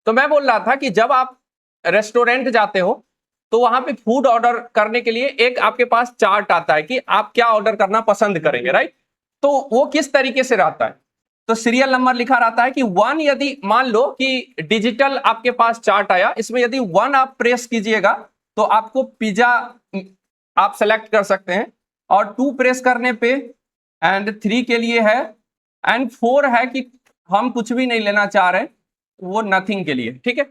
तो मैं बोल रहा था कि जब आप रेस्टोरेंट जाते हो तो वहां पे फूड ऑर्डर करने के लिए एक आपके पास चार्ट आता है कि आप क्या ऑर्डर करना पसंद करेंगे, राइट? तो वो किस तरीके से रहता है? तो सीरियल नंबर लिखा रहता है कि 1, यदि मान लो कि डिजिटल आपके पास चार्ट आया, इसमें यदि 1 आप प्रेस कीजिएगा तो आपको पिज्जा आप सेलेक्ट कर सकते हैं, और 2 प्रेस करने पे एंड 3 के लिए है, एंड 4 है कि हम कुछ भी नहीं लेना चाह रहे, वो नथिंग के लिए, ठीक है?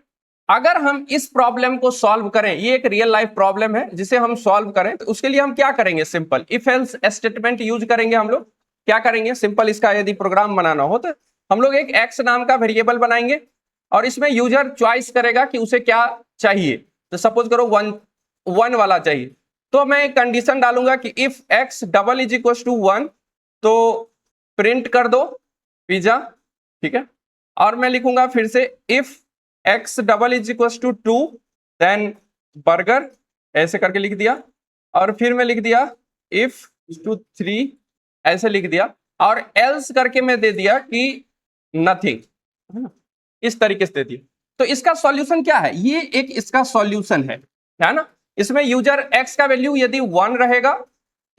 अगर हम इस प्रॉब्लम को सॉल्व करें, ये एक रियल लाइफ प्रॉब्लम है जिसे हम सॉल्व करें, तो उसके लिए हम क्या करेंगे? Simple if else statement use करेंगे। हम लोग क्या करेंगे? सिंपल इसका यदि प्रोग्राम बनाना हो तो हम लोग एक एक्स नाम का वेरिएबल बनाएंगे और इसमें यूजर चॉइस करेगा कि उसे क्या चाहिए। तो सपोज करो 1 वाला चाहिए, तो मैं एक कंडीशन डालूंगा कि if x double is equal to 1 तो प्रिंट कर दो पिज्जा, ठीक है? और मैं लिखूंगा फिर से if x double is equal to 2 then burger, ऐसे करके लिख दिया। और फिर मैं लिख दिया इफ टू 3, ऐसे लिख दिया। और एल्स करके मैं दे दिया कि नथिंग, इस तरीके से दे दिया। तो इसका सॉल्यूशन क्या है? ये एक इसका सॉल्यूशन है ना? इसमें यूजर एक्स का वैल्यू यदि 1 रहेगा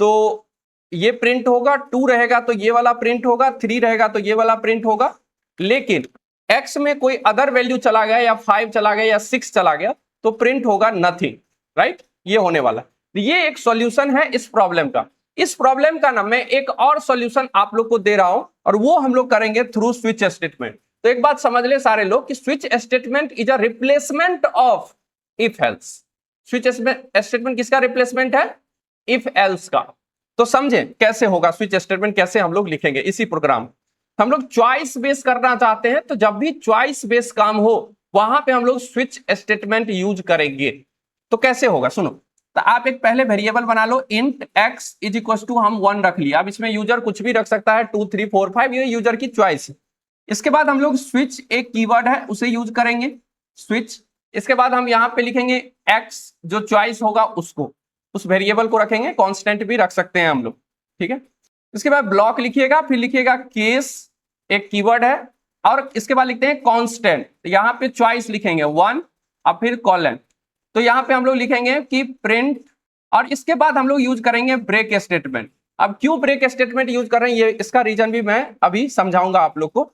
तो ये प्रिंट होगा, 2 रहेगा तो ये वाला प्रिंट होगा, 3 रहेगा तो ये वाला प्रिंट होगा। लेकिन एक्स में कोई अदर वैल्यू चला गया या 5 चला गया या 6 चला गया तो प्रिंट होगा नथिंग, राइट? ये होने वाला। ये एक सॉल्यूशन है इस प्रॉब्लम का। इस प्रॉब्लम का ना मैं एक और सॉल्यूशन आप लोग को दे रहा हूं, और वो हम लोग करेंगे थ्रू स्विच स्टेटमेंट। तो एक बात समझ ले सारे लोग कि switch statement is a replacement of if else. Switch statement किसका रिप्लेसमेंट है? इफ एल्स का। तो समझे कैसे होगा स्विच स्टेटमेंट, कैसे हम लोग लिखेंगे इसी प्रोग्राम। हम लोग चॉइस बेस करना चाहते हैं, तो जब भी चॉइस बेस काम हो वहां पे हम लोग स्विच स्टेटमेंट यूज करेंगे। तो कैसे होगा सुनो। तो आप एक पहले वेरिएबल बना लो, int x is equal to हम 1 रख लिया। अब इसमें यूजर कुछ भी रख सकता है, 2 3 4 5, ये यूजर की चॉइस है। इसके बाद हम लोग स्विच एक कीवर्ड है उसे यूज करेंगे, स्विच। इसके बाद हम यहाँ पे लिखेंगे एक्स, जो चॉइस होगा उसको, उस वेरिएबल को रखेंगे, कांस्टेंट भी रख सकते हैं हम लोग, ठीक है? इसके बाद ब्लॉक लिखिएगा, फिर लिखिएगा केस, एक कीवर्ड है, और इसके बाद लिखते हैं कांस्टेंट। यहाँ पे चॉइस लिखेंगे 1 और फिर कॉलन। तो यहाँ पे हम लोग लिखेंगे कि प्रिंट, और इसके बाद हम लोग यूज करेंगे ब्रेक स्टेटमेंट। अब क्यों ब्रेक स्टेटमेंट यूज कर रहे हैं, ये इसका रीजन भी मैं अभी समझाऊंगा आप लोग को।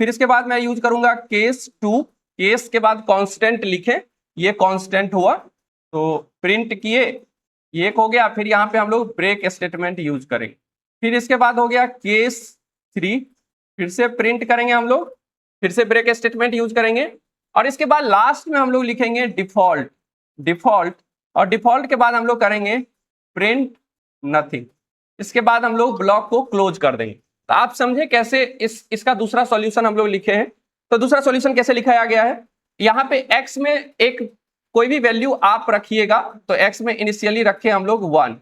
फिर इसके बाद मैं यूज करूंगा केस 2, केस के बाद कांस्टेंट लिखे, ये कांस्टेंट हुआ तो प्रिंट किए, ये एक हो गया। फिर यहाँ पे हम लोग ब्रेक स्टेटमेंट यूज करेंगे। फिर इसके बाद हो गया केस 3, फिर से प्रिंट करेंगे हम लोग, फिर से ब्रेक स्टेटमेंट यूज करेंगे, और इसके बाद लास्ट में हम लोग लिखेंगे डिफॉल्ट, और डिफॉल्ट के बाद हम लोग करेंगे प्रिंट नथिंग। इसके बाद हम लोग ब्लॉक को क्लोज कर देंगे। तो आप समझे कैसे इसका दूसरा सॉल्यूशन हम लोग लिखे हैं। तो दूसरा सॉल्यूशन कैसे लिखाया गया है, यहाँ पे एक्स में एक कोई भी वैल्यू आप रखिएगा, तो एक्स में इनिशियली रखे हम लोग 1।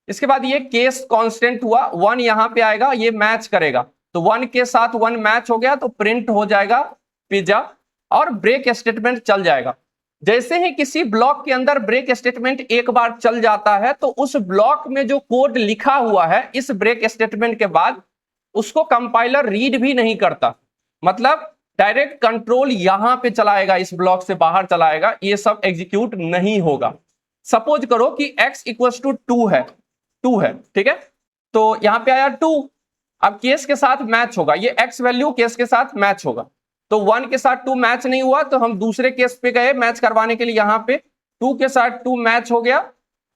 इसके बाद ये केस कांस्टेंट हुआ, 1 यहाँ पे आएगा, ये मैच करेगा, तो 1 के साथ 1 मैच हो गया तो प्रिंट हो जाएगा पिज्जा, और ब्रेक स्टेटमेंट चल जाएगा। जैसे ही किसी ब्लॉक के अंदर ब्रेक स्टेटमेंट एक बार चल जाता है तो उस ब्लॉक में जो कोड लिखा हुआ है इस ब्रेक स्टेटमेंट के बाद, उसको कंपाइलर रीड भी नहीं करता। मतलब डायरेक्ट कंट्रोल यहां पे चलाएगा, इस ब्लॉक से बाहर चलाएगा, ये सब एग्जीक्यूट नहीं होगा। सपोज करो कि x इक्वल टू 2 है, ठीक है? तो यहां पे आया 2, अब केस के साथ मैच होगा, ये x वैल्यू केस के साथ मैच होगा। तो 1 के साथ 2 मैच नहीं हुआ तो हम दूसरे केस पे गए मैच करवाने के लिए, यहां पे 2 के साथ 2 मैच हो गया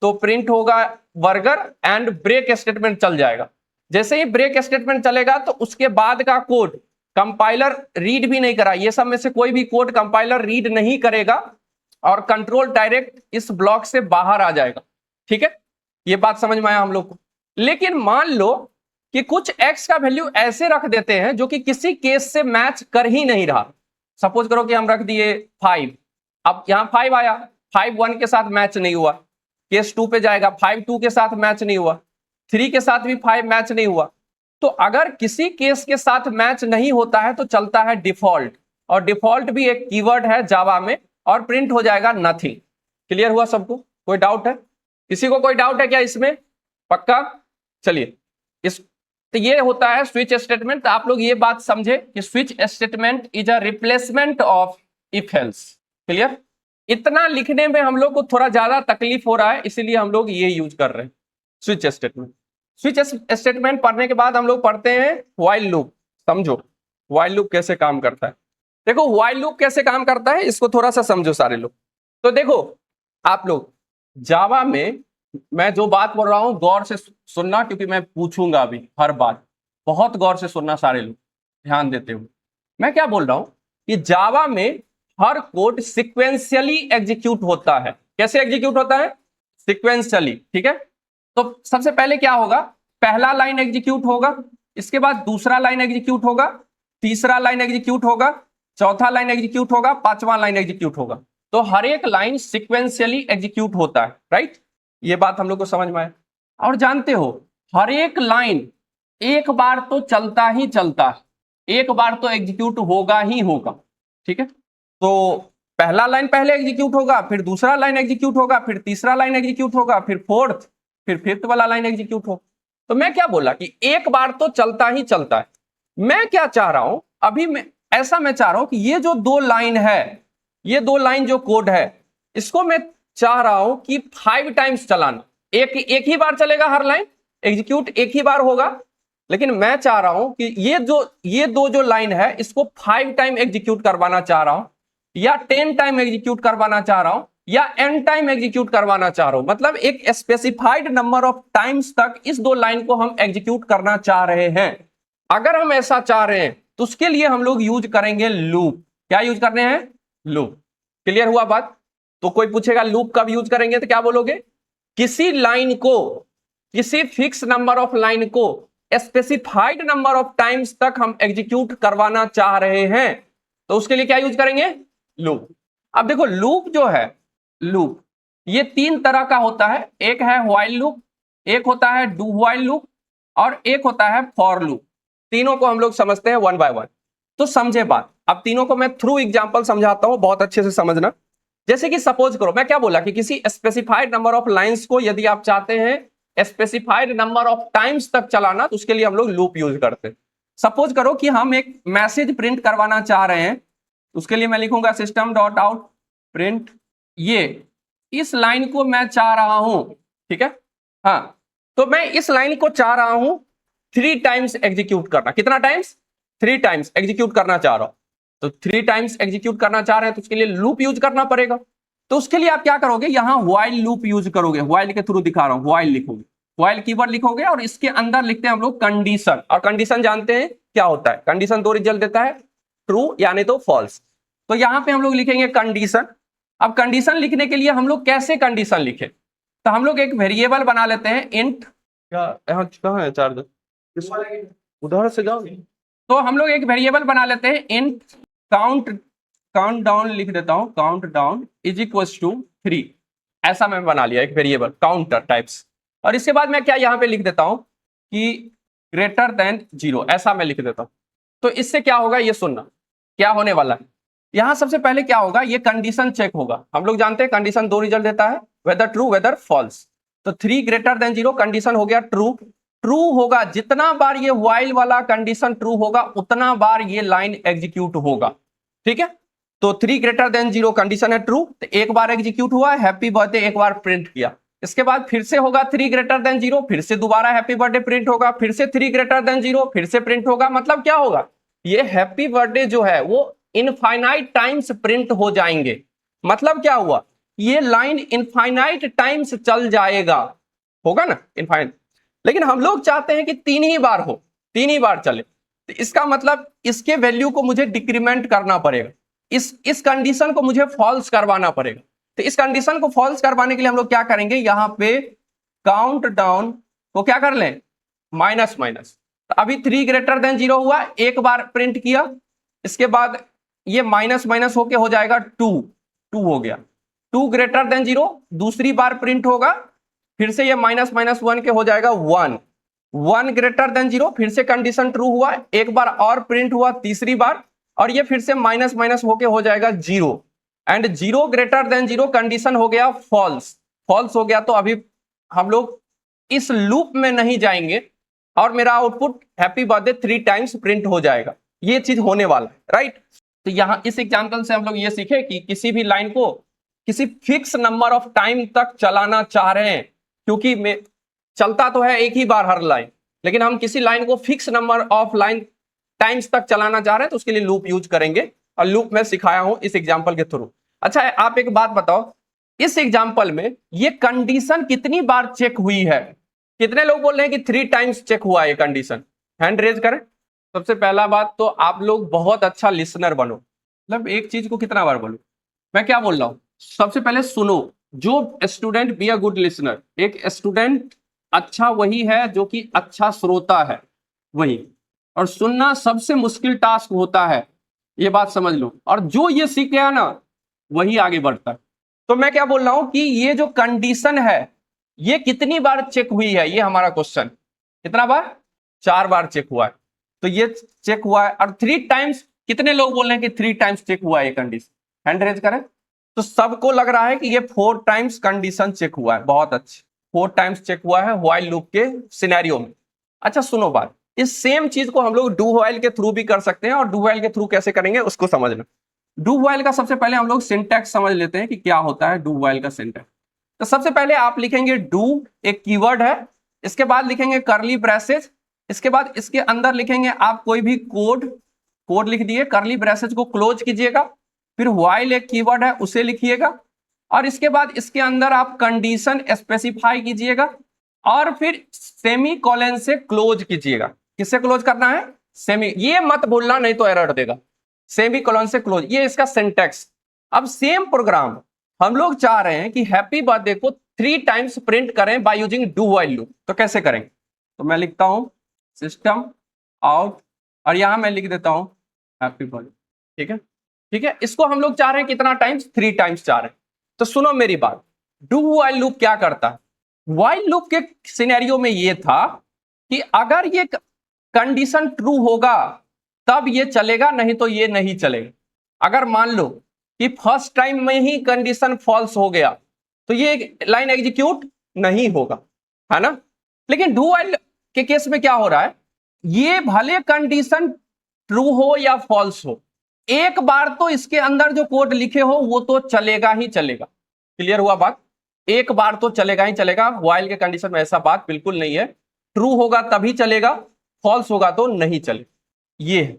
तो प्रिंट होगा बर्गर, एंड ब्रेक स्टेटमेंट चल जाएगा। जैसे ही ब्रेक स्टेटमेंट चलेगा तो उसके बाद का कोड कंपाइलर रीड भी नहीं करा, ये सब में से कोई भी कोड कंपाइलर रीड नहीं करेगा, और कंट्रोल डायरेक्ट इस ब्लॉक से बाहर आ जाएगा, ठीक है? ये बात समझ में आया हम लोग को। लेकिन मान लो कि कुछ x का वैल्यू ऐसे रख देते हैं जो कि किसी केस से मैच कर ही नहीं रहा। सपोज करो कि हम रख दिए 5, अब यहां 5 आया, 5 1 के साथ मैच नहीं हुआ, केस 2 पे जाएगा, 5 2 के साथ मैच नहीं हुआ, 3 के साथ भी 5 मैच नहीं हुआ। तो अगर किसी केस के साथ मैच नहीं होता है तो चलता है डिफॉल्ट, और डिफॉल्ट भी एक कीवर्ड है जावा में, और प्रिंट हो जाएगा नथिंग। क्लियर हुआ सबको? कोई डाउट है? किसी को कोई डाउट है क्या इसमें? पक्का? चलिए, इस तो ये होता है स्विच स्टेटमेंट। आप लोग ये बात समझे कि switch statement is a replacement of if else. Clear? इतना लिखने में हम लोग को थोड़ा ज्यादा तकलीफ हो रहा है, इसीलिए हम लोग ये यूज कर रहे हैं, स्विच स्टेटमेंट। स्विच स्टेटमेंट पढ़ने के बाद हम लोग पढ़ते हैं व्हाइल लूप। समझो व्हाइल लूप कैसे काम करता है। देखो व्हाइल लूप कैसे काम करता है, इसको थोड़ा सा समझो सारे लोग। तो देखो आप लोग जावा में, मैं जो बात बोल रहा हूं गौर से सुनना, क्योंकि मैं पूछूंगा अभी हर बात, बहुत गौर से सुनना सारे लोग, ध्यान देते हुए। मैं क्या बोल रहा हूं कि जावा में हर कोड सिक्वेंशियली एग्जीक्यूट होता है। कैसे एग्जीक्यूट होता है? सिक्वेंशियली। ठीक है, तो सबसे पहले क्या होगा, पहला लाइन एग्जीक्यूट होगा, इसके बाद दूसरा लाइन एग्जीक्यूट होगा, तीसरा लाइन एग्जीक्यूट होगा, चौथा लाइन एग्जीक्यूट होगा, पांचवा लाइन एग्जीक्यूट होगा। तो हर एक लाइन सिक्वेंशियली एग्जीक्यूट होता है, राइट? ये बात हम लोग को समझ में आए। और जानते हो हर एक लाइन एक बार तो चलता ही चलता है, एक बार तो एग्जीक्यूट होगा ही होगा। ठीक है, तो पहला लाइन पहले एग्जीक्यूट होगा, फिर दूसरा लाइन एग्जीक्यूट होगा, फिर तीसरा लाइन एग्जीक्यूट होगा, फिर फोर्थ, फिर फिफ्थ वाला लाइन एग्जीक्यूट हो। तो मैं क्या बोला कि एक बार तो चलता ही चलता है। मैं क्या चाह रहा हूं अभी, मैं चाह रहा हूं कि ये जो दो लाइन है, ये दो लाइन जो कोड है, इसको मैं चाह रहा हूं कि 5 टाइम्स चलाना। एक ही बार चलेगा, हर लाइन एग्जीक्यूट एक ही बार होगा, लेकिन मैं चाह रहा हूं कि ये दो जो लाइन है इसको 5 टाइम एग्जीक्यूट करवाना चाह रहा हूं, या 10 टाइम एग्जीक्यूट करवाना चाह रहा हूं, या n टाइम एग्जीक्यूट करवाना चाह रहा हूं। मतलब एक स्पेसिफाइड नंबर ऑफ टाइम्स तक इस दो लाइन को हम एग्जीक्यूट करना चाह रहे हैं। अगर हम ऐसा चाह रहे हैं तो उसके लिए हम लोग यूज करेंगे लूप। क्या यूज करने हैं? लूप। क्लियर हुआ बात? तो कोई पूछेगा लूप कब यूज करेंगे, तो क्या बोलोगे? किसी लाइन को, किसी फिक्स नंबर ऑफ लाइन को स्पेसिफाइड नंबर ऑफ टाइम्स तक हम एग्जीक्यूट करवाना चाह रहे हैं, तो उसके लिए क्या यूज करेंगे? लूप। अब देखो लूप जो है, लूप ये 3 तरह का होता है। एक है व्हाइल लूप, एक होता है डू व्हाइल लूप, और एक होता है फॉर लूप। तीनों को हम लोग समझते हैं वन बाय वन। तो समझे बात। अब तीनों को मैं थ्रू एग्जांपल समझाता हूं, बहुत अच्छे से समझना। जैसे कि सपोज करो, मैं क्या बोला कि किसी स्पेसिफाइड नंबर ऑफ लाइंस को यदि आप चाहते हैं स्पेसिफाइड नंबर ऑफ टाइम्स तक चलाना, तो उसके लिए हम लोग लूप यूज करते हैं। सपोज करो कि हम एक मैसेज प्रिंट करवाना चाह रहे हैं, उसके लिए मैं लिखूंगा सिस्टम डॉट आउट प्रिंट, ये इस लाइन को मैं चाह रहा हूं। ठीक है, हाँ, तो मैं इस लाइन को चाह रहा हूं 3 टाइम्स एग्जीक्यूट करना। कितना टाइम्स? 3 टाइम्स एग्जीक्यूट करना चाह रहा हूं। तो 3 टाइम्स एग्जीक्यूट करना चाह रहे हैं तो उसके लिए लूप यूज करना पड़ेगा। तो उसके लिए आप क्या करोगे, यहां व्हाइल लूप यूज करोगे। व्हाइल के थ्रू दिखा रहा हूं, व्हाइल लिखोगे, व्हाइल कीवर्ड लिखोगे, और इसके अंदर लिखते हैं हम लोग कंडीशन। और कंडीशन जानते हैं क्या होता है? कंडीशन 2 रिजल्ट देता है, ट्रू यानी तो फॉल्स। तो यहां पे हम लोग लिखेंगे कंडीशन। अब कंडीशन लिखने के लिए हम लोग कैसे कंडीशन लिखे, तो हम लोग एक वेरिएबल बना लेते हैं इंट। यहाँ कहाँ है चार्जर? उधर से जाओ। तो हम लोग एक वेरिएबल बना लेते हैं इंट काउंट डाउन, लिख देता हूं count down is equal to 3। ऐसा मैं बना लिया एक वेरिएबल काउंटर टाइप्स। और इसके बाद मैं क्या यहाँ पे लिख देता हूं कि ग्रेटर देन 0, ऐसा मैं लिख देता हूं। तो इससे क्या होगा ये सुनना, क्या होने वाला है। यहां सबसे पहले क्या होगा, ये कंडीशन चेक होगा। हम लोग जानते हैं कंडीशन 2 रिजल्ट देता है, वेदर ट्रू वेदर फॉल्स। तो 3 ग्रेटर देन 0 कंडीशन हो गया ट्रू। ट्रू होगा, जितना बार ये व्हाइल वाला कंडीशन ट्रू होगा उतना बार ये लाइन एग्जीक्यूट होगा। ठीक है, तो 3 ग्रेटर देन 0 कंडीशन है ट्रू, तो एक बार एग्जीक्यूट हुआ, हैप्पी बर्थडे एक बार प्रिंट किया। इसके बाद फिर से होगा 3 ग्रेटर देन 0, फिर से दोबारा हैप्पी बर्थडे प्रिंट होगा, फिर से 3 ग्रेटर देन 0, फिर से प्रिंट होगा। मतलब क्या होगा, ये हैप्पी बर्थडे जो है वो इनफाइनाइट टाइम्स प्रिंट हो जाएंगे। मतलब क्या हुआ, ये लाइन इनफाइनाइट टाइम्स चल जाएगा, होगा ना इनफाइनाइट। लेकिन हम लोग चाहते हैं कि 3 ही बार हो, 3 ही बार चले। तो इसका मतलब इसके वैल्यू को मुझे डिक्रीमेंट करना पड़ेगा, इस कंडीशन को मुझे फॉल्स करवाना पड़ेगा। तो इस कंडीशन को फॉल्स करवाने के लिए हम लोग क्या करेंगे, यहां पे काउंट डाउन को क्या कर लें, माइनस माइनस। तो अभी 3 ग्रेटर देन 0 हुआ, एक बार प्रिंट किया, इसके बाद ये माइनस माइनस होके हो जाएगा 2 हो गया। 2 ग्रेटर देन 0 दूसरी बार प्रिंट होगा, फिर से ये माइनस माइनस 1 के हो जाएगा 1 ग्रेटर देन 0, फिर से कंडीशन ट्रू हुआ, एक बार और प्रिंट हुआ तीसरी बार, और ये फिर से माइनस माइनस होके हो जाएगा 0। एंड 0 ग्रेटर देन 0 कंडीशन हो गया फॉल्स हो गया। तो अभी हम लोग इस लूप में नहीं जाएंगे और मेरा output happy birthday 3 times print हो जाएगा। ये चीज होने वाला है, राइट। तो यहाँ इस एग्जाम्पल से हम लोग ये सीखे कि किसी भी लाइन को किसी फिक्स नंबर ऑफ टाइम तक चलाना चाह रहे हैं, क्योंकि चलता तो है एक ही बार हर लाइन, लेकिन हम किसी लाइन को fix number of line times तक चलाना चाह रहे हैं तो उसके लिए लूप यूज करेंगे, और लूप मैं सिखाया हूं इस एग्जाम्पल के थ्रू। अच्छा आप एक बात बताओ, इस एग्जाम्पल में ये कंडीशन कितनी बार चेक हुई है? कितने लोग बोल रहे हैं कि 3 टाइम्स चेक हुआ है कंडीशन? हैंड रेज करें। सबसे पहला बात तो आप लोग बहुत अच्छा लिसनर बनो, मतलब एक चीज को कितना बार बोलो, मैं क्या बोल रहा हूं, सबसे पहले सुनो। जो student be a good listener, एक स्टूडेंट अच्छा वही है जो कि अच्छा श्रोता है, वही। और सुनना सबसे मुश्किल टास्क होता है, ये बात समझ लो। और जो ये सीख गया ना वही आगे बढ़ता है। तो मैं क्या बोल रहा हूं कि ये जो कंडीशन है ये कितनी बार चेक हुई है, ये हमारा क्वेश्चन। कितना बार? 4 बार चेक हुआ है। तो ये चेक हुआ है। और 3 टाइम्स, कितने लोग बोल रहे हैं कि 3 टाइम्स चेक हुआ है ये कंडीशन? हैंड रेज करें। तो सबको लग रहा है कि ये 4 टाइम्स कंडीशन चेक हुआ है, बहुत अच्छे, 4 टाइम्स चेक हुआ है व्हाइल लूप के सिनेरियो में। अच्छा सुनो बात, इस सेम चीज को हम लोग डू व्हाइल के थ्रू भी कर सकते हैं, और डू व्हाइल के थ्रू कैसे करेंगे उसको समझना। डू व्हाइल का सबसे पहले हम लोग सिंटैक्स समझ लेते हैं कि क्या होता है डू व्हाइल का सिंटैक्स। तो सबसे पहले आप लिखेंगे डू, एक कीवर्ड है, इसके बाद लिखेंगे करली ब्रेसेज, इसके बाद इसके अंदर लिखेंगे आप कोई भी कोड लिख दिए, करली ब्रेसेज को क्लोज कीजिएगा, फिर व्हाइल एक कीवर्ड है उसे लिखिएगा, और इसके बाद इसके अंदर आप कंडीशन स्पेसिफाई कीजिएगा, और फिर सेमी कॉलन से क्लोज कीजिएगा। किससे क्लोज करना है? सेमी, ये मत भूलना नहीं तो एरर देगा। सेमी कॉलन से क्लोज, ये इसका सिंटैक्स। अब सेम प्रोग्राम हम लोग चाह रहे हैं कि हैप्पी बर्थडे को 3 टाइम्स प्रिंट करें by using do while loop. तो कैसे करेंगे? तो मैं लिखता हूं सिस्टम आउट, और यहां मैं लिख देता हूं हैप्पी बर्थडे। ठीक है, ठीक है। इसको हम लोग चाह रहे हैं कितना टाइम्स? 3 टाइम्स चाह रहे हैं। तो सुनो मेरी बात, डू व्हाइल लूप क्या करता है? व्हाइल लूप के सिनेरियो में ये था कि अगर ये कंडीशन ट्रू होगा तब ये चलेगा, नहीं तो ये नहीं चलेगा। अगर मान लो कि फर्स्ट टाइम में ही कंडीशन फॉल्स हो गया तो ये लाइन एग्जीक्यूट नहीं होगा, है ना। लेकिन डू व्हाइल के केस में क्या हो रहा है, ये भले कंडीशन ट्रू हो या फॉल्स हो, एक बार तो इसके अंदर जो कोड लिखे हो वो तो चलेगा ही चलेगा। क्लियर हुआ बात? एक बार तो चलेगा ही चलेगा। व्हाइल के कंडीशन में ऐसा बात बिल्कुल नहीं है, ट्रू होगा तभी चलेगा, फॉल्स होगा तो नहीं चलेगा, ये है।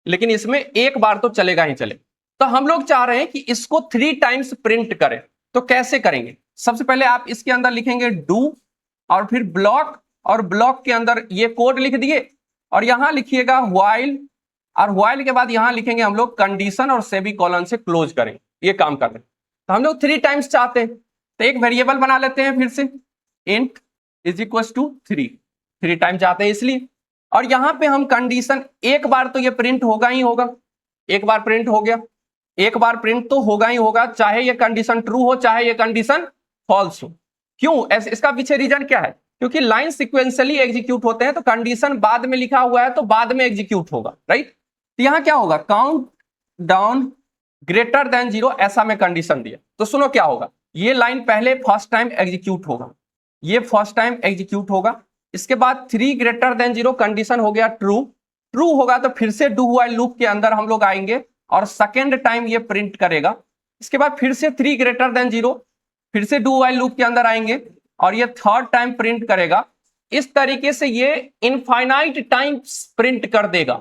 लेकिन इसमें एक बार तो चलेगा ही चलेगा। तो हम लोग चाह रहे हैं कि इसको 3 टाइम्स प्रिंट करें। तो कैसे करेंगे? सबसे पहले आप इसके अंदर लिखेंगे डू, और फिर ब्लॉक, और ब्लॉक के अंदर ये कोड लिख दिए, और यहां लिखिएगा व्हाइल, और व्हाइल के बाद यहां लिखेंगे हम लोग कंडीशन, और सेमी कॉलन से क्लोज करेंगे। ये काम कर रहे हैं। तो हम लोग 3 टाइम्स चाहते हैं, तो एक वेरिएबल बना लेते हैं फिर से, int is equal to 3 time चाहते हैं इसलिए। और यहां पे हम कंडीशन, एक बार तो ये प्रिंट होगा ही होगा, एक बार प्रिंट हो गया, एक बार प्रिंट तो होगा ही होगा, चाहे ये कंडीशन ट्रू हो चाहे ये कंडीशन फॉल्स हो। क्यों? ऐसे, इसका पीछे रीजन क्या है? क्योंकि लाइन सिक्वेंशियली एग्जीक्यूट होते हैं, तो कंडीशन बाद में लिखा हुआ है तो बाद में एग्जीक्यूट होगा, राइट। तो यहां क्या होगा, काउंट डाउन ग्रेटर देन 0, ऐसा में कंडीशन दिया। तो सुनो क्या होगा, ये लाइन पहले फर्स्ट टाइम एग्जीक्यूट होगा, ये फर्स्ट टाइम एग्जीक्यूट होगा, इसके बाद 3 ग्रेटर देन 0 कंडीशन हो गया ट्रू, ट्रू होगा तो फिर से डू व्हाइल लूप के अंदर हम लोग आएंगे और सेकेंड टाइम ये प्रिंट करेगा। इसके बाद फिर से 3 ग्रेटर देन 0, फिर से डू व्हाइल लूप के अंदर आएंगे और ये थर्ड टाइम प्रिंट करेगा। इस तरीके से ये इनफाइनाइट टाइम्स प्रिंट कर देगा,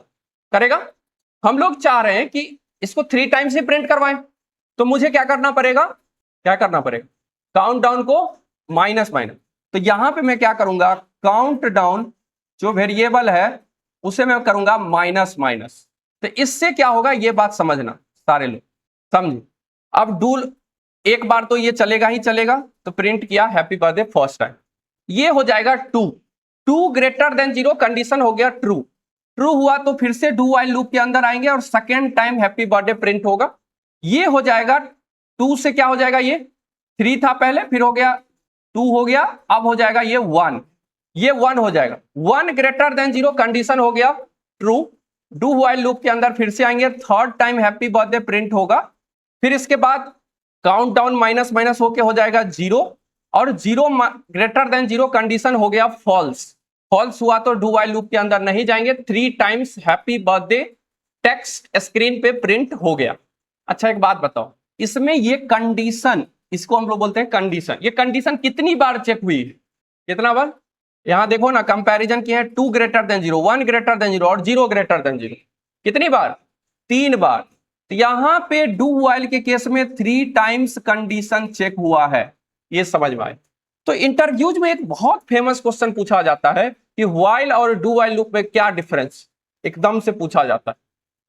करेगा। हम लोग चाह रहे हैं कि इसको 3 टाइम्स ही प्रिंट करवाएं, तो मुझे क्या करना पड़ेगा, क्या करना पड़ेगा, काउंट डाउन को माइनस माइनस। तो यहां पे मैं क्या करूंगा, काउंट डाउन जो वेरिएबल है उसे मैं करूंगा माइनस माइनस। तो इससे क्या होगा ये बात समझना सारे लोग, समझे। अब डूल एक बार तो ये चलेगा ही चलेगा, तो प्रिंट किया हैप्पी बर्थडे फर्स्ट टाइम, ये हो जाएगा 2 ग्रेटर देन 0 कंडीशन हो गया ट्रू, ट्रू हुआ तो फिर से डू व्हाइल लूप के अंदर आएंगे और second time happy birthday print होगा। ये हो जाएगा 2 से क्या हो जाएगा, ये 3 था पहले, फिर हो गया 2 हो गया, अब हो जाएगा ये 1, ये 1 हो जाएगा। 1 ग्रेटर देन 0 कंडीशन हो गया ट्रू, डू व्हाइल लूप के अंदर फिर से आएंगे, third time happy birthday print होगा, फिर इसके बाद काउंट डाउन माइनस माइनस होके हो जाएगा 0, और 0 ग्रेटर देन 0 कंडीशन हो गया फॉल्स, फॉल्स हुआ तो डू व्हाइल लूप के अंदर नहीं जाएंगे, 3 times happy birthday text screen पे प्रिंट हो गया। अच्छा एक बात बताओ, इसमें ये कंडीशन, इसको हम लोग बोलते हैं कंडीशन, ये कंडीशन कितनी बार चेक हुई है? कितना बार? यहां देखो ना, कंपैरिजन किया है 2 ग्रेटर देन 0, 1 ग्रेटर देन 0 और 0 ग्रेटर देन 0। कितनी बार? 3 बार। तो यहां पे डू व्हाइल के केस में 3 टाइम्स कंडीशन चेक हुआ है, ये समझ में आए। तो इंटरव्यूज में एक बहुत फेमस क्वेश्चन पूछा जाता है कि व्हाइल और डू व्हाइल लूप में क्या डिफरेंस, एकदम से पूछा जाता है।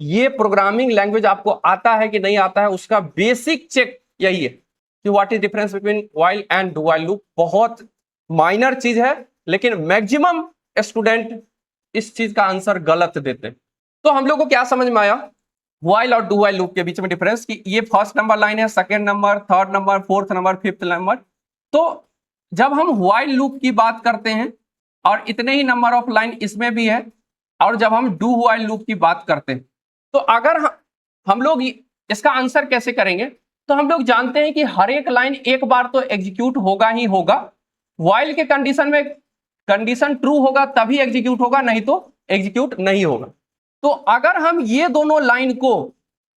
ये प्रोग्रामिंग लैंग्वेज आपको आता है कि नहीं आता है, उसका बेसिक चेक यही है कि what is difference between while and do while loop. बहुत माइनर चीज है, लेकिन मैक्सिमम स्टूडेंट इस चीज का आंसर गलत देते हैं। तो हम लोग को क्या समझ में आया व्हाइल और डू व्हाइल लूप के बीच में डिफरेंस, कि ये फर्स्ट नंबर लाइन है, second number, third number, fourth number, fifth number. तो जब हम व्हाइल लूप की बात करते हैं और इतने ही नंबर ऑफ लाइन इसमें भी है, और जब हम डू व्हाइल लूप की बात करते हैं, तो अगर हम लोग इसका आंसर कैसे करेंगे, तो हम लोग जानते हैं कि हर एक लाइन एक बार तो एग्जीक्यूट होगा ही होगा। व्हाइल के कंडीशन में कंडीशन ट्रू होगा तभी एग्जीक्यूट होगा, नहीं तो एग्जीक्यूट नहीं होगा। तो अगर हम ये दोनों लाइन को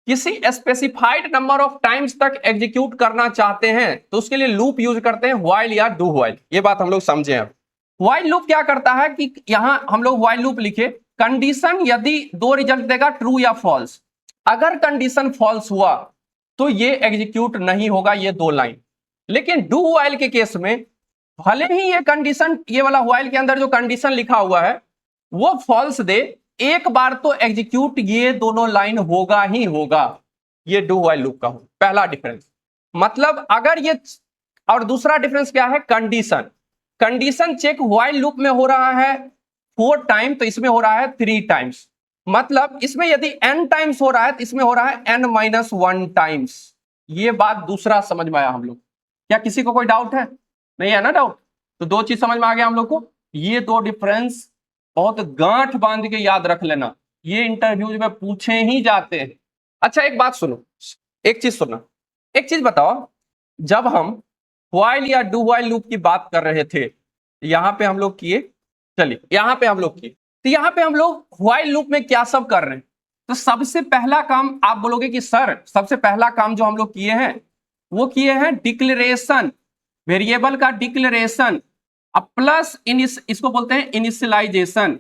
किसी स्पेसिफाइड नंबर ऑफ टाइम्स तक एग्जीक्यूट करना चाहते हैं, तो उसके लिए लूप यूज करते हैं, व्हाइल या डू व्हाइल। ये बात हम लोग समझे हैं। व्हाइल लूप क्या करता है कि यहां हम लोग व्हाइल लूप लिखे, कंडीशन यदि 2 रिजल्ट देगा, ट्रू या फॉल्स। अगर कंडीशन फॉल्स हुआ तो ये एग्जीक्यूट नहीं होगा, ये 2 लाइन। लेकिन डू व्हाइल के केस में भले ही ये कंडीशन, ये वाला व्हाइल के अंदर जो कंडीशन लिखा हुआ है वो फॉल्स दे, एक बार तो एग्जीक्यूट ये दोनों लाइन होगा ही होगा। ये डू व्हाइल लूप का पहला डिफरेंस। मतलब अगर ये, और दूसरा डिफरेंस क्या है, condition. Condition check while loop में हो रहा है 4 टाइम, तो इसमें हो रहा है 3 टाइम्स। मतलब इसमें यदि n टाइम्स हो रहा है तो इसमें हो रहा है n-1 टाइम्स। ये बात दूसरा समझ में आया हम लोग। क्या किसी को कोई डाउट है? नहीं है ना डाउट? तो 2 चीज समझ में आ गया हम लोग को। ये 2 डिफरेंस बहुत गांठ बांध के याद रख लेना, ये इंटरव्यूज में पूछे ही जाते हैं। अच्छा एक बात सुनो, एक चीज सुनना, एक चीज बताओ, जब हम व्हाइल या डू व्हाइल लूप की बात कर रहे थे, यहां पे हम लोग किए, चलिए यहां पे हम लोग किए, तो यहां पे हम लोग व्हाइल लूप में क्या सब कर रहे हैं? तो सबसे पहला काम आप बोलोगे कि सर सबसे पहला काम जो हम लोग किए हैं वो किए हैं डिक्लेरेशन, वेरिएबल का डिक्लेरेशन, प्लस इसको बोलते हैं इनिशियलाइजेशन।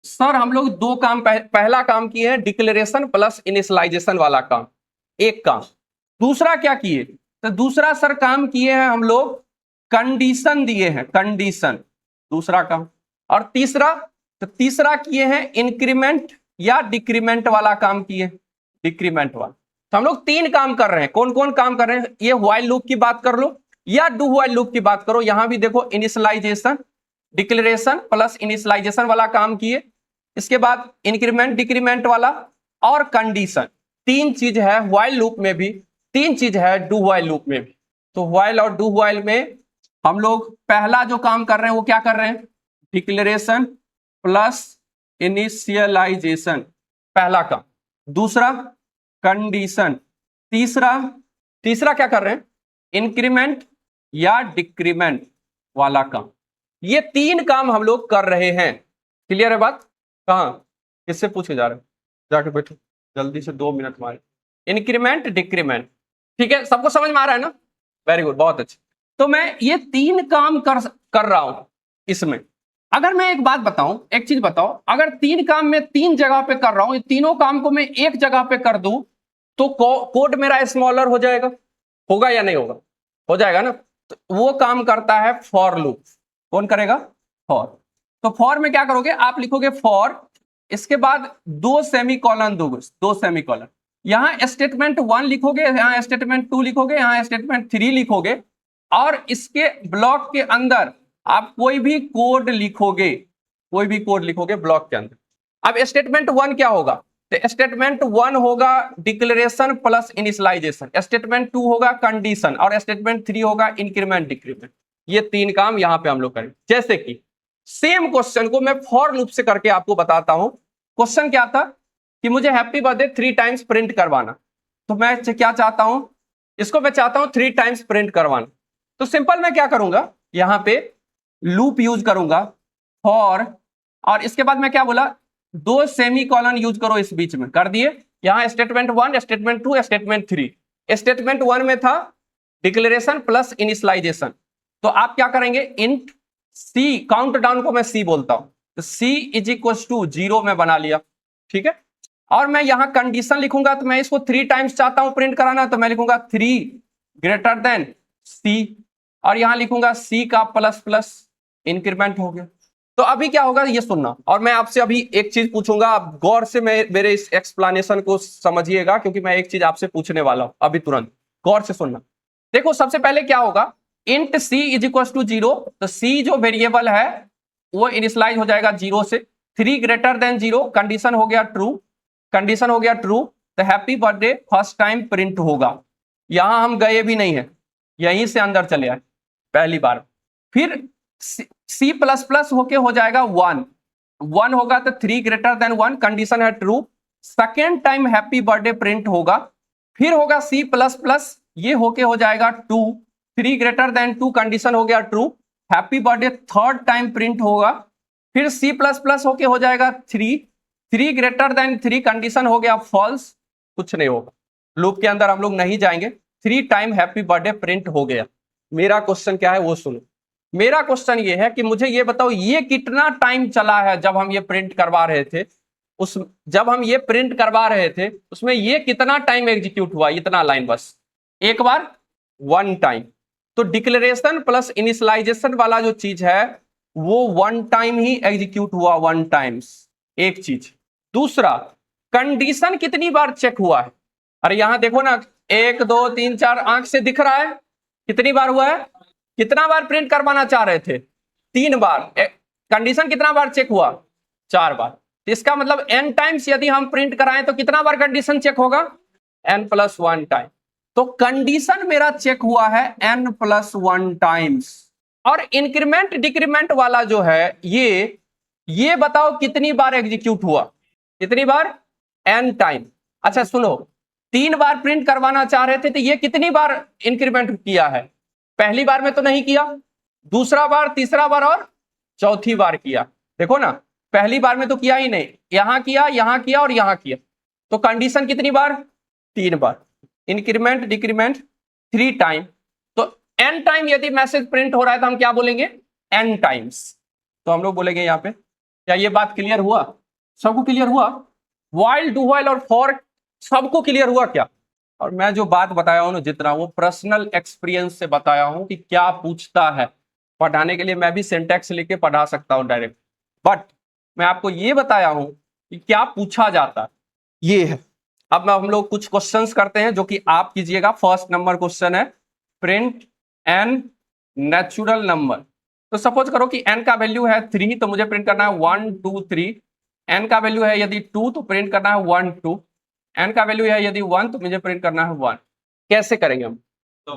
सर हम लोग 2 काम पहला काम किए हैं डिक्लेरेशन प्लस इनिशियलाइजेशन वाला काम, एक काम। दूसरा क्या किए? तो दूसरा सर काम किए हैं हम लोग कंडीशन दिए हैं, कंडीशन दूसरा काम। और तीसरा, तो तीसरा किए हैं इंक्रीमेंट या डिक्रीमेंट वाला काम किए, डिक्रीमेंट वाला। तो हम लोग 3 काम कर रहे हैं। कौन कौन काम कर रहे हैं? ये व्हाइल लूप की बात कर लो या डू व्हाइल लूप की बात करो, यहां भी देखो इनिशियलाइजेशन, डिक्लेरेशन प्लस इनिशियलाइजेशन वाला काम किए, इसके बाद इंक्रीमेंट डिक्रीमेंट वाला और कंडीशन। 3 चीज है व्हाइल लूप में भी, 3 चीज है डू व्हाइल लूप में भी। तो व्हाइल और डू व्हाइल में हम लोग पहला जो काम कर रहे हैं वो क्या कर रहे हैं? डिक्लेरेशन प्लस इनिशियलाइजेशन, पहला काम। दूसरा कंडीशन, तीसरा क्या कर रहे हैं? इंक्रीमेंट या डिक्रीमेंट वाला काम। ये 3 काम हम लोग कर रहे हैं। क्लियर है बात? कहां किससे पूछे जा रहे हैं? जाके बैठो जल्दी से, 2 मिनट हमारे। इंक्रीमेंट डिक्रीमेंट, ठीक है, सबको समझ में आ रहा है ना? वेरी गुड, बहुत अच्छा। तो मैं ये 3 काम कर रहा हूं इसमें। अगर मैं एक बात बताऊं, एक चीज बताओ, अगर 3 काम मैं 3 जगह पे कर रहा हूं, तीनों काम को मैं एक जगह पे कर दूं, तो कोड मेरा स्मॉलर हो जाएगा, होगा या नहीं होगा? हो जाएगा ना। तो वो काम करता है फॉर लूप। कौन करेगा? फॉर। तो फॉर में क्या करोगे? आप लिखोगे फॉर, इसके बाद 2 सेमीकोलन दोगे, 2 सेमीकोलन। यहां स्टेटमेंट 1 लिखोगे, यहां स्टेटमेंट 2 लिखोगे, यहां स्टेटमेंट 3 लिखोगे, और इसके ब्लॉक के अंदर आप कोई भी कोड लिखोगे, कोई भी कोड लिखोगे ब्लॉक के अंदर। अब स्टेटमेंट 1 क्या होगा? तो स्टेटमेंट 1 होगा डिक्लेरेशन प्लस इनिशियलाइजेशन, स्टेटमेंट 2 होगा कंडीशन, और स्टेटमेंट 3 होगा इंक्रीमेंट डिक्रीमेंट। ये 3 काम यहां पे हम लोग करेंगे। जैसे कि सेम क्वेश्चन को मैं फॉर लूप से करके आपको बताता हूं। क्वेश्चन क्या था कि मुझे हैप्पी बर्थडे 3 टाइम्स प्रिंट करवाना। तो मैं क्या चाहता हूं? इसको मैं चाहता हूं 3 टाइम्स प्रिंट करवाना। तो सिंपल मैं क्या करूंगा, यहां पे लूप यूज करूंगा फॉर, और इसके बाद मैं क्या बोला? दो सेमी कॉलन यूज करो इस बीच में, कर दिए। यहां स्टेटमेंट 1, स्टेटमेंट 2, स्टेटमेंट 3। स्टेटमेंट 1 में था डिक्लेरेशन प्लस इनिशियलाइजेशन, तो आप क्या करेंगे, इंट सी, काउंट डाउन को मैं सी बोलता हूं, तो सी इज इक्वल टू 0 में बना लिया, ठीक है। और मैं यहां कंडीशन लिखूंगा, तो मैं इसको 3 टाइम्स चाहता हूं प्रिंट कराना, तो मैं लिखूंगा 3 ग्रेटर देन सी, और यहां लिखूंगा सी का प्लस प्लस, इंक्रीमेंट हो गया। तो अभी क्या होगा ये सुनना, और मैं आपसे अभी एक चीज पूछूंगा, आप गौर से मेरे इस एक्सप्लेनेशन को समझिएगा, क्योंकि मैं एक चीज आपसे पूछने वाला हूं अभी तुरंत, गौर से सुनना। देखो सबसे पहले क्या होगा, int C is equal to 0, तो सी जो वेरिएबल है वो इनिशियलाइज हो जाएगा 0 से। 3 ग्रेटर देन 0, कंडीशन हो गया ट्रू, कंडीशन हो गया ट्रू, तो happy birthday first time print होगा। यहां हम गए भी नहीं है, यहीं से अंदर चले आए पहली बार। फिर सी प्लस प्लस होके हो जाएगा 1, 1 होगा तो 3 ग्रेटर देन 1, कंडीशन है true, second time happy birthday print होगा। फिर होगा सी प्लस प्लस, ये होके हो जाएगा 2, 3 ग्रेटर देन 2, कंडीशन हो गया true, happy birthday third time print होगा। फिर सी प्लस प्लस होके हो जाएगा 3, 3 ग्रेटर देन 3, कंडीशन हो गया फॉल्स, कुछ नहीं होगा, लूप के अंदर हम लोग नहीं जाएंगे, 3 टाइम हैप्पी बर्थडे प्रिंट हो गया। मेरा क्वेश्चन क्या है वो सुनो, मेरा क्वेश्चन ये है कि मुझे ये बताओ ये कितना टाइम चला है जब हम ये प्रिंट करवा रहे थे, उस जब हम ये प्रिंट करवा रहे थे उसमें ये कितना टाइम एग्जीक्यूट हुआ, इतना लाइन बस एक बार, 1 टाइम। तो डिक्लेरेशन प्लस इनिशियलाइजेशन वाला जो चीज है वो 1 टाइम ही एग्जीक्यूट हुआ, 1 टाइम्स, एक चीज। दूसरा, कंडीशन कितनी बार चेक हुआ है, अरे यहां देखो ना, 1 2 3 4 आंख से दिख रहा है, कितनी बार हुआ है, कितना बार प्रिंट करवाना चाह रहे थे, 3 बार। कंडीशन कितना बार चेक हुआ, 4 बार। तो इसका मतलब n टाइम्स यदि हम प्रिंट कराएं तो कितना बार कंडीशन चेक होगा, n+1 टाइम। तो कंडीशन मेरा चेक हुआ है n+1 टाइम्स। और इंक्रीमेंट डिक्रीमेंट वाला जो है ये बताओ कितनी बार एग्जीक्यूट हुआ, कितनी बार, n टाइम। अच्छा सुनो, 3 बार प्रिंट करवाना चाह रहे थे तो ये कितनी बार इंक्रीमेंट किया है, पहली बार में तो नहीं किया, दूसरा बार, तीसरा बार और चौथी बार किया। देखो ना, पहली बार में तो किया ही नहीं, यहां किया, यहां किया और यहां किया, तो कंडीशन कितनी बार, 3 बार। इंक्रीमेंट डिक्रीमेंट 3 टाइम, तो n टाइम यदि मैसेज प्रिंट हो रहा है तो हम क्या बोलेंगे, n टाइम्स। तो हम लोग बोलेंगे यहां पे, क्या ये बात क्लियर हुआ, सबको क्लियर हुआ, व्हाइल, डू व्हाइल और फॉर सबको क्लियर हुआ क्या। और मैं जो बात बताया हूं ना, जितना वो पर्सनल एक्सपीरियंस से बताया हूं कि क्या पूछता है, पढ़ाने के लिए मैं भी सिंटैक्स लेके पढ़ा सकता हूं डायरेक्ट, बट मैं आपको ये बताया हूं कि क्या पूछा जाता है, ये है। अब हम लोग कुछ क्वेश्चंस करते हैं जो कि आप कीजिएगा। फर्स्ट नंबर क्वेश्चन है, प्रिंट एन नेचुरल नंबर। तो सपोज करो कि n का वैल्यू है 3, तो मुझे प्रिंट करना है 1 2 3। n का वैल्यू है यदि 2 तो प्रिंट करना है 1 2। n का वैल्यू है यदि 1 तो मुझे प्रिंट करना है 1। कैसे करेंगे हम, तो